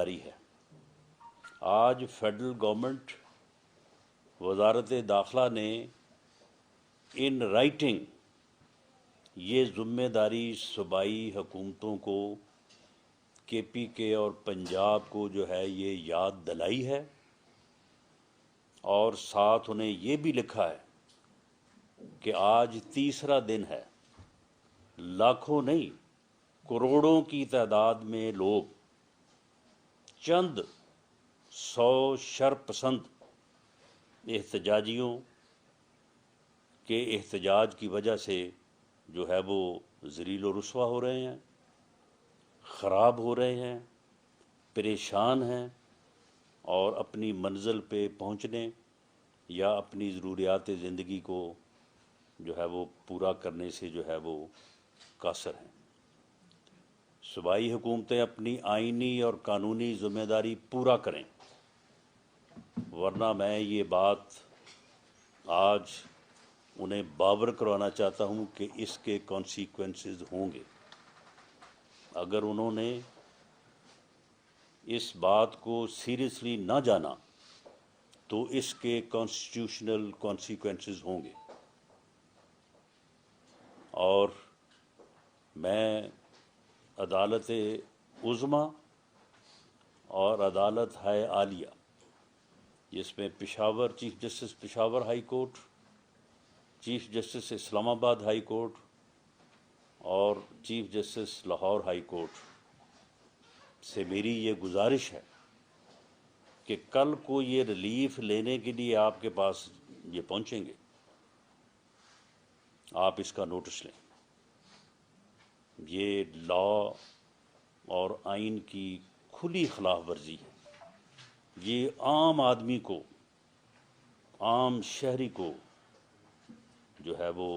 داری ہے۔ آج فیڈرل گورنمنٹ، وزارت داخلہ نے ان رائٹنگ یہ ذمہ داری صوبائی حکومتوں کو، کے پی کے اور پنجاب کو جو ہے یہ یاد دلائی ہے، اور ساتھ انہیں یہ بھی لکھا ہے کہ آج تیسرا دن ہے، لاکھوں نہیں کروڑوں کی تعداد میں لوگ چند 100 شرپسند احتجاجیوں کے احتجاج کی وجہ سے جو ہے وہ ذلیل و رسوا ہو رہے ہیں، خراب ہو رہے ہیں، پریشان ہیں، اور اپنی منزل پہ پہنچنے یا اپنی ضروریات زندگی کو جو ہے وہ پورا کرنے سے جو ہے وہ قاصر ہیں۔ صوبائی حکومتیں اپنی آئینی اور قانونی ذمہ داری پورا کریں، ورنہ میں یہ بات آج انہیں باور کروانا چاہتا ہوں کہ اس کے کانسیکوینسز ہوں گے۔ اگر انہوں نے اس بات کو سیریسلی نہ جانا تو اس کے کانسٹیٹیوشنل کانسیکوینسز ہوں گے، اور میں عدالت عظمیٰ اور عدالت ہائے عالیہ، جس میں Peshawar chief justice Peshawar high court, chief justice Islamabad high court اور chief justice Lahore high court سے میری یہ گزارش ہے کہ کل کو یہ ریلیف لینے کے لیے آپ کے پاس یہ پہنچیں گے، آپ اس کا نوٹس لیں۔ یہ لا اور آئین کی کھلی خلاف ورزی ہے۔ یہ عام آدمی کو، عام شہری کو جو ہے وہ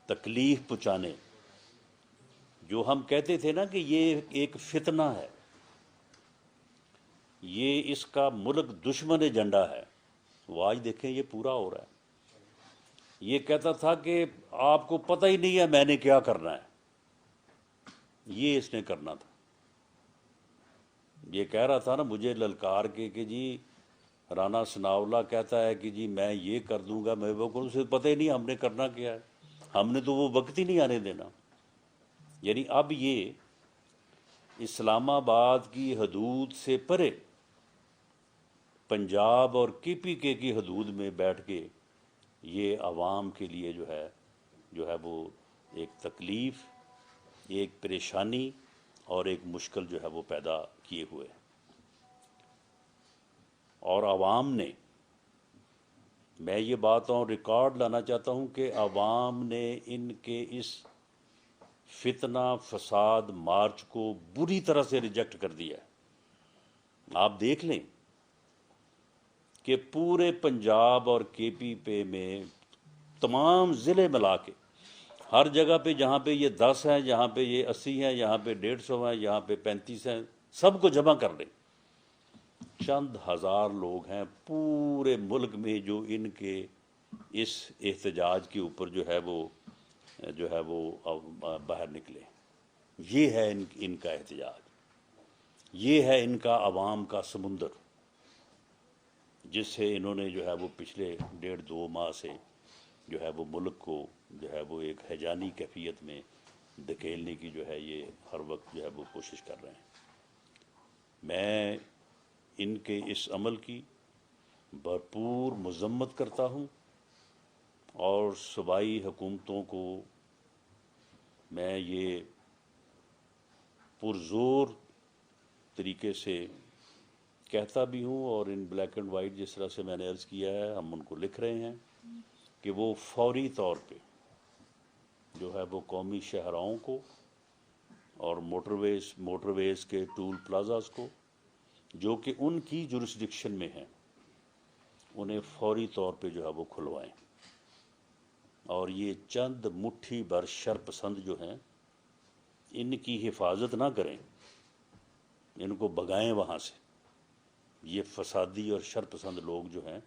تکلیف پہنچانے، جو ہم کہتے تھے نا کہ یہ ایک فتنہ ہے، یہ اس کا ملک دشمن ایجنڈا ہے، وہ آج دیکھیں یہ پورا ہو رہا ہے۔ یہ کہتا تھا کہ آپ کو پتہ ہی نہیں ہے میں نے کیا کرنا ہے، یہ اس نے کرنا تھا۔ یہ کہہ رہا تھا نا مجھے للکار کے کہ جی رانا ثناء اللہ کہتا ہے کہ جی میں یہ کر دوں گا، میں وہ کروں، اسے پتہ ہی نہیں ہم نے کرنا کیا ہے، ہم نے تو وہ وقت ہی نہیں آنے دینا۔ یعنی اب یہ اسلام آباد کی حدود سے پرے پنجاب اور کے پی کے کی حدود میں بیٹھ کے یہ عوام کے لیے جو ہے وہ ایک تکلیف، ایک پریشانی اور ایک مشکل جو ہے وہ پیدا کیے ہوئے، اور عوام نے، میں یہ بات اور ریکارڈ لانا چاہتا ہوں کہ عوام نے ان کے اس فتنہ فساد مارچ کو بری طرح سے ریجیکٹ کر دیا ہے۔ آپ دیکھ لیں کہ پورے پنجاب اور کے پی پے میں تمام ضلع ملا کے ہر جگہ پہ جہاں پہ یہ 10 ہیں، جہاں پہ یہ 80 ہیں، یہاں پہ 150 ہیں، یہاں پہ 35 ہیں، سب کو جمع کر لیں، چند ہزار لوگ ہیں پورے ملک میں جو ان کے اس احتجاج کے اوپر جو ہے وہ باہر نکلے۔ یہ ہے ان کا احتجاج، یہ ہے ان کا عوام کا سمندر، جس سے انہوں نے جو ہے وہ پچھلے 1.5-2 ماہ سے جو ہے وہ ملک کو جو ہے وہ ایک ہیجانی کیفیت میں دھکیلنے کی جو ہے یہ ہر وقت جو ہے وہ کوشش کر رہے ہیں۔ میں ان کے اس عمل کی بھرپور مذمت کرتا ہوں، اور صوبائی حکومتوں کو میں یہ پرزور طریقے سے کہتا بھی ہوں، اور ان بلیک اینڈ وائٹ جس طرح سے میں نے عرض کیا ہے ہم ان کو لکھ رہے ہیں کہ وہ فوری طور پہ جو ہے وہ قومی شاہراہوں کو اور موٹر ویز کے ٹول پلازاز کو جو کہ ان کی جورسڈکشن میں ہیں، انہیں فوری طور پہ جو ہے وہ کھلوائیں، اور یہ چند مٹھی بھر شرپسند جو ہیں ان کی حفاظت نہ کریں، ان کو بھگائیں وہاں سے۔ یہ فسادی اور شرپسند لوگ جو ہیں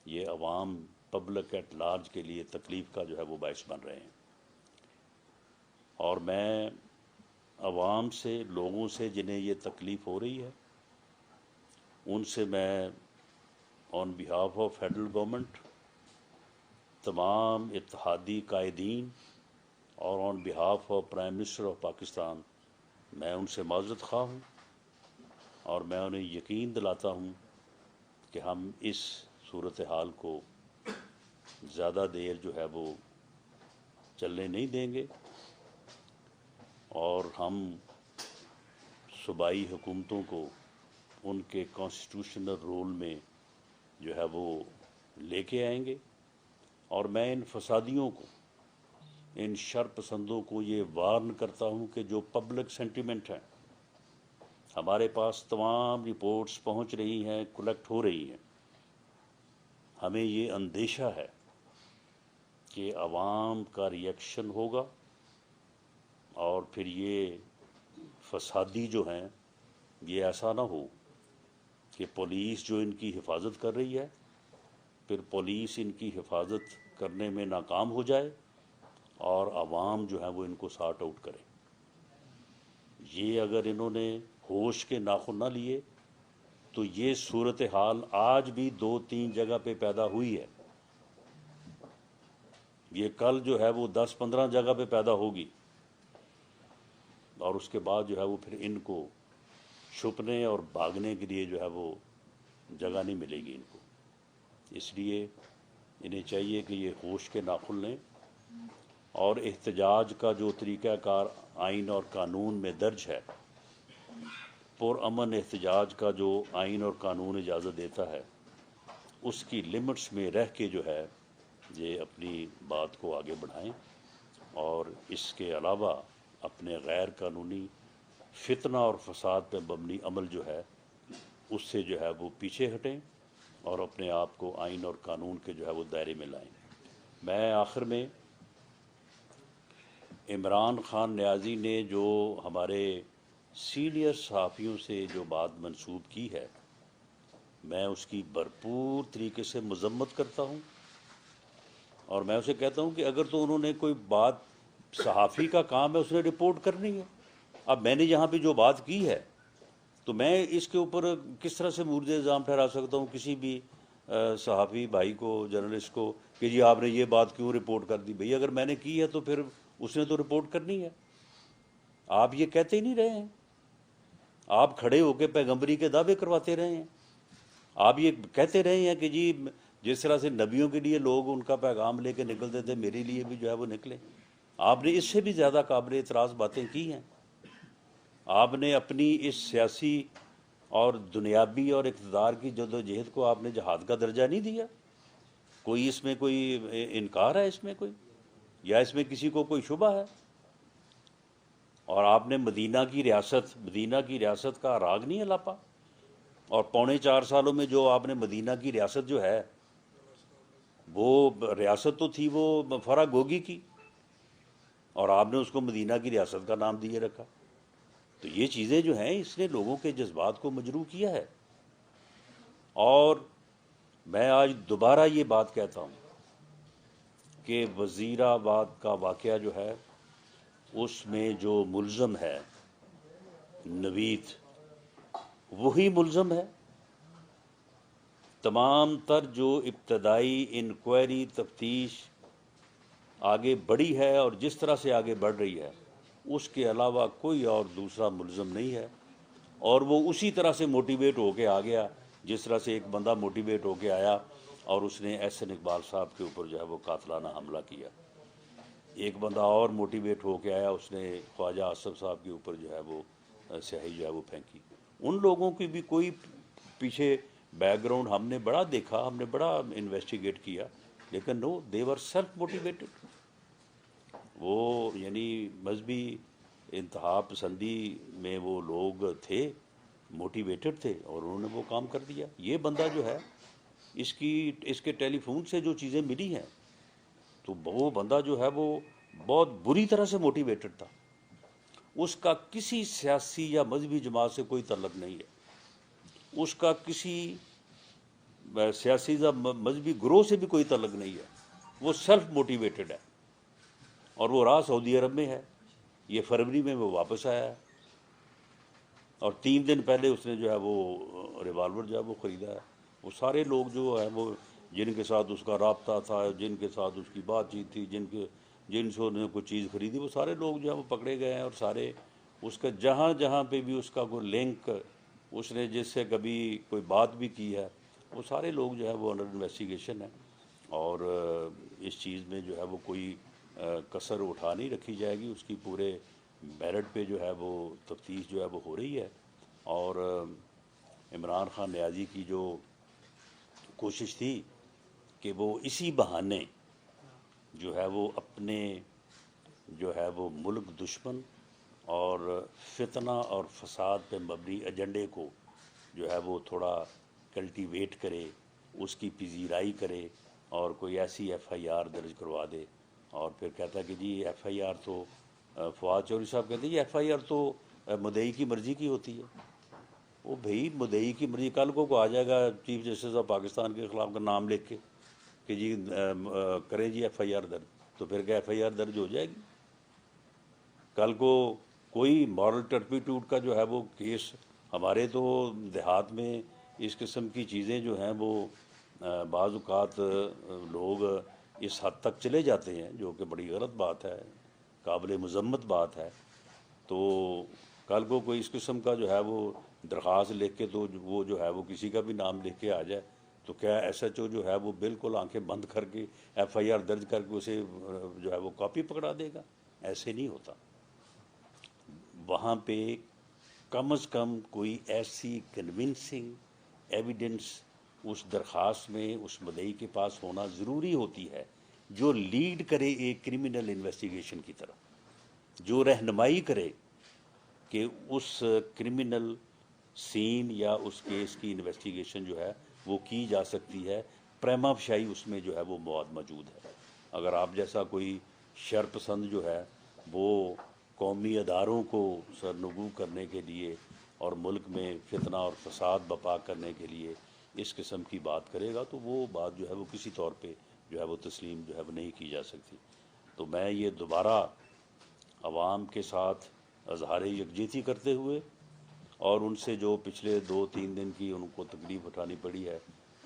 یہ عوام، پبلک ایٹ لارج کے لیے تکلیف کا جو ہے وہ باعث بن رہے ہیں، اور میں عوام سے، لوگوں سے جنہیں یہ تکلیف ہو رہی ہے، ان سے میں on behalf of federal government, تمام اتحادی قائدین اور on behalf of prime minister of Pakistan میں ان سے معذرت خواہ ہوں، اور میں انہیں یقین دلاتا ہوں کہ ہم اس صورتحال کو زیادہ دیر جو ہے وہ چلنے نہیں دیں گے، اور ہم صوبائی حکومتوں کو ان کے کانسٹیٹیوشنل رول میں جو ہے وہ لے کے آئیں گے، اور میں ان فسادیوں کو، ان شر پسندوں کو یہ وارن کرتا ہوں کہ جو پبلک سینٹیمنٹ ہے، ہمارے پاس تمام رپورٹس پہنچ رہی ہیں، کلیکٹ ہو رہی ہیں، ہمیں یہ اندیشہ ہے کہ عوام کا ریئیکشن ہوگا، اور پھر یہ فسادی جو ہیں یہ ایسا نہ ہو کہ پولیس جو ان کی حفاظت کر رہی ہے، پھر پولیس ان کی حفاظت کرنے میں ناکام ہو جائے اور عوام جو ہے وہ ان کو سارٹ آؤٹ کرے۔ یہ اگر انہوں نے ہوش کے ناخن نہ لیے تو یہ صورتحال آج بھی 2-3 جگہ پہ پیدا ہوئی ہے، یہ کل جو ہے وہ 10-15 جگہ پہ پیدا ہوگی، اور اس کے بعد جو ہے وہ پھر ان کو چھپنے اور بھاگنے کے لیے جو ہے وہ جگہ نہیں ملے گی ان کو۔ اس لیے انہیں چاہیے کہ یہ ہوش کے ناخن لیں، اور احتجاج کا جو طریقہ کار آئین اور قانون میں درج ہے، پرامن احتجاج کا جو آئین اور قانون اجازت دیتا ہے، اس کی لمٹس میں رہ کے جو ہے یہ اپنی بات کو آگے بڑھائیں، اور اس کے علاوہ اپنے غیر قانونی فتنہ اور فساد پہ مبنی عمل جو ہے اس سے جو ہے وہ پیچھے ہٹیں، اور اپنے آپ کو آئین اور قانون کے جو ہے وہ دائرے میں لائیں۔ میں آخر میں عمران خان نیازی نے جو ہمارے سینئر صحافیوں سے جو بات منسوب کی ہے، میں اس کی بھرپور طریقے سے مذمت کرتا ہوں، اور میں اسے کہتا ہوں کہ اگر تو انہوں نے کوئی بات، صحافی کا کام ہے اس نے رپورٹ کرنی ہے، اب میں نے یہاں پہ جو بات کی ہے تو میں اس کے اوپر کس طرح سے مورد الزام ٹھہرا سکتا ہوں کسی بھی صحافی بھائی کو، جرنلسٹ کو، کہ جی آپ نے یہ بات کیوں رپورٹ کر دی؟ بھئی اگر میں نے کی ہے تو پھر اس نے تو رپورٹ کرنی ہے۔ آپ یہ کہتے ہی نہیں رہے ہیں، آپ کھڑے ہو کے پیغمبری کے دعوے کرواتے رہے ہیں، آپ یہ کہتے رہے ہیں کہ جی جس طرح سے نبیوں کے لیے لوگ ان کا پیغام لے کے نکلتے تھے، میرے لیے بھی جو ہے وہ نکلے۔ آپ نے اس سے بھی زیادہ قابل اعتراض باتیں کی ہیں۔ آپ نے اپنی اس سیاسی اور دنیاوی اور اقتدار کی جدوجہد کو آپ نے جہاد کا درجہ نہیں دیا۔ کوئی اس میں کوئی انکار ہے اس میں کوئی، یا اس میں کسی کو کوئی شبہ ہے؟ اور آپ نے مدینہ کی ریاست کا راگ نہیں الاپا، اور 4.25 سالوں میں جو آپ نے مدینہ کی ریاست جو ہے، وہ ریاست تو تھی وہ فرا گوگی کی، اور آپ نے اس کو مدینہ کی ریاست کا نام دیے رکھا۔ تو یہ چیزیں جو ہیں اس نے لوگوں کے جذبات کو مجروح کیا ہے، اور میں آج دوبارہ یہ بات کہتا ہوں کہ وزیر آباد کا واقعہ جو ہے اس میں جو ملزم ہے نوید، وہی ملزم ہے۔ تمام تر جو ابتدائی انکوائری تفتیش آگے بڑھی ہے اور جس طرح سے آگے بڑھ رہی ہے، اس کے علاوہ کوئی اور دوسرا ملزم نہیں ہے، اور وہ اسی طرح سے موٹیویٹ ہو کے آ گیا جس طرح سے ایک بندہ موٹیویٹ ہو کے آیا اور اس نے احسن اقبال صاحب کے اوپر جو ہے وہ قاتلانہ حملہ کیا۔ ایک بندہ اور موٹیویٹ ہو کے آیا، اس نے خواجہ آصف صاحب کے اوپر جو ہے وہ سیاہی جو ہے وہ پھینکی۔ ان لوگوں کی بھی کوئی پیچھے بیک گراؤنڈ ہم نے بڑا دیکھا، ہم نے بڑا انویسٹیگیٹ کیا، لیکن نو، دے ور سیلف موٹیویٹڈ۔ وہ یعنی مذہبی انتہا پسندی میں وہ لوگ تھے، موٹیویٹڈ تھے، اور انہوں نے وہ کام کر دیا۔ یہ بندہ جو ہے اس کے ٹیلی فون سے جو چیزیں ملی ہیں، تو وہ بندہ جو ہے وہ بہت بری طرح سے موٹیویٹڈ تھا، اس کا کسی سیاسی یا مذہبی جماعت سے کوئی تعلق نہیں ہے، اس کا کسی سیاسی یا مذہبی گروہ سے بھی کوئی تعلق نہیں ہے، وہ سیلف موٹیویٹڈ ہے، اور وہ راہ سعودی عرب میں ہے۔ یہ فروری میں وہ واپس آیا ہے، اور 3 دن پہلے اس نے جو ہے وہ ریوالور جو ہے وہ خریدا ہے۔ وہ سارے لوگ جو ہے وہ جن کے ساتھ اس کا رابطہ تھا، جن کے ساتھ اس کی بات چیت تھی، جن سے انہوں نے کوئی چیز خریدی، وہ سارے لوگ جو ہے وہ پکڑے گئے ہیں، اور سارے اس کا جہاں جہاں پہ بھی اس کا کوئی لنک، اس نے جس سے کبھی کوئی بات بھی کی ہے، وہ سارے لوگ جو ہے وہ انڈر انویسٹیگیشن ہیں، اور اس چیز میں جو ہے وہ کوئی کسر اٹھا نہیں رکھی جائے گی، اس کی پورے میرٹ پہ جو ہے وہ تفتیش جو ہے وہ ہو رہی ہے۔ اور عمران خان نیازی کی جو کوشش تھی کہ وہ اسی بہانے جو ہے وہ اپنے جو ہے وہ ملک دشمن اور فتنہ اور فساد پہ مبنی ایجنڈے کو جو ہے وہ تھوڑا کلٹیویٹ کرے، اس کی پذیرائی کرے، اور کوئی ایسی ایف آئی آر درج کروا دے، اور پھر کہتا ہے کہ جی ایف آئی آر تو فواد چودھری صاحب کہتے ہیں یہ ایف آئی آر تو مدعی کی مرضی کی ہوتی ہے۔ وہ بھئی مدعی کی مرضی، کل کو آ جائے گا چیف جسٹس آف پاکستان کے خلاف کا نام لکھ کے کہ جی کریں جی ایف آئی آر درج، تو پھر کیا ایف آئی آر درج ہو جائے گی؟ کل کو کوئی مارل ٹرپیٹیوڈ کا جو ہے وہ کیس، ہمارے تو دیہات میں اس قسم کی چیزیں جو ہیں وہ بعض اوقات لوگ اس حد تک چلے جاتے ہیں، جو کہ بڑی غلط بات ہے، قابل مذمت بات ہے۔ تو کل کو کوئی اس قسم کا جو ہے وہ درخواست لکھ کے تو وہ جو ہے وہ کسی کا بھی نام لکھ کے آ جائے، تو کیا ایس ایچ او جو ہے وہ بالکل آنکھیں بند کر کے ایف آئی آر درج کر کے اسے جو ہے وہ کاپی پکڑا دے گا؟ ایسے نہیں ہوتا۔ وہاں پہ کم از کم کوئی ایسی کنونسنگ ایویڈنس اس درخواست میں اس مدعی کے پاس ہونا ضروری ہوتی ہے، جو لیڈ کرے ایک کرمنل انویسٹیگیشن کی طرف، جو رہنمائی کرے کہ اس کرمنل سین یا اس کیس کی انویسٹیگیشن جو ہے وہ کی جا سکتی ہے، پریما فشائی اس میں جو ہے وہ مواد موجود ہے۔ اگر آپ جیسا کوئی شر پسند جو ہے وہ قومی اداروں کو سرنگو کرنے کے لیے اور ملک میں فتنہ اور فساد برپا کرنے کے لیے اس قسم کی بات کرے گا، تو وہ بات جو ہے وہ کسی طور پہ جو ہے وہ تسلیم جو ہے وہ نہیں کی جا سکتی۔ تو میں یہ دوبارہ عوام کے ساتھ اظہار یکجہتی کرتے ہوئے، اور ان سے جو پچھلے 2-3 دن کی ان کو تکلیف اٹھانی پڑی ہے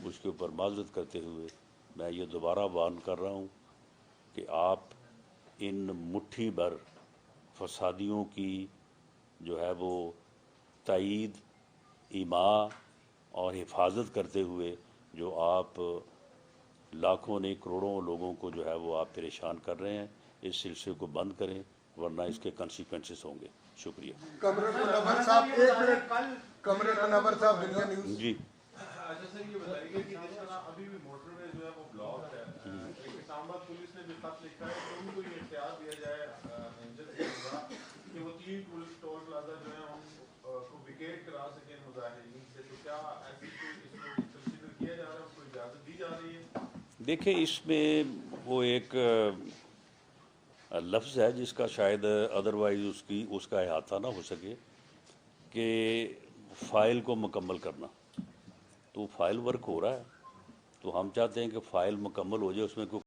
اس کے اوپر معذرت کرتے ہوئے، میں یہ دوبارہ وارن کر رہا ہوں کہ آپ ان مٹھی بھر فسادیوں کی جو ہے وہ تائید، ایماء اور حفاظت کرتے ہوئے جو آپ لاکھوں نہیں کروڑوں لوگوں کو جو ہے وہ آپ پریشان کر رہے ہیں، اس سلسلے کو بند کریں، ورنہ اس کے کنسیکوینسز ہوں گے۔ شکریہ۔ کمرے منور صاحب ایک منٹ، کمرے منور صاحب دنیا نیوز۔ جی اچھا سر، یہ بتائیے کہ جس طرح ابھی بھی موٹر وے جو ہے وہ بلاک ہے، اسلام آباد پولیس نے بھی خط لکھا ہے کہ ان کو یہ اختیار دیا جائے جلد سے جلد کہ وہ 3 ٹول پلازا جو ہیں ان کو ویکیٹ کرا سکیں مظاہرین سے، تو کیا ایسی کوئی اس کو کنسیڈر کیا جا رہا ہے، اس کو اجازت دی جا رہی ہے؟ دیکھیں، اس میں وہ ایک لفظ ہے جس کا شاید ادروائز اس کا احاطہ نہ ہو سکے، کہ فائل کو مکمل کرنا۔ تو فائل ورک ہو رہا ہے، تو ہم چاہتے ہیں کہ فائل مکمل ہو جائے، اس میں کوئی